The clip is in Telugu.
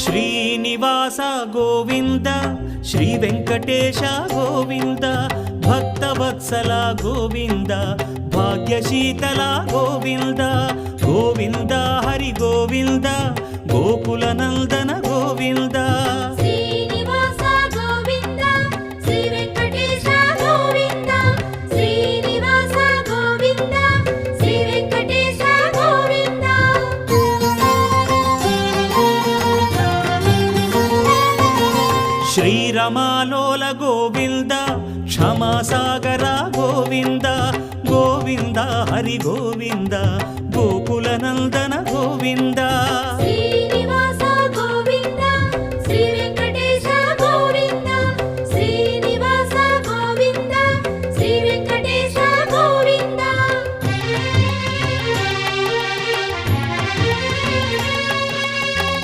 శ్రీనివాస గోవింద శ్రీ వెంకటేశ గోవింద భక్తవత్సల గోవింద భాగ్యశీతల గోవింద గోవింద హరి గోవింద గోకుల నందన గోవింద శ్రీనివాస గోవింద శ్రీ వెంకటేశ గోవింద శ్రీనివాస గోవింద శ్రీ వెంకటేశ గోవింద శ్రీరమాలోల గోవింద క్షమాసాగర గోవింద గోవింద హరి గోవింద గోకుల నందన గోవింద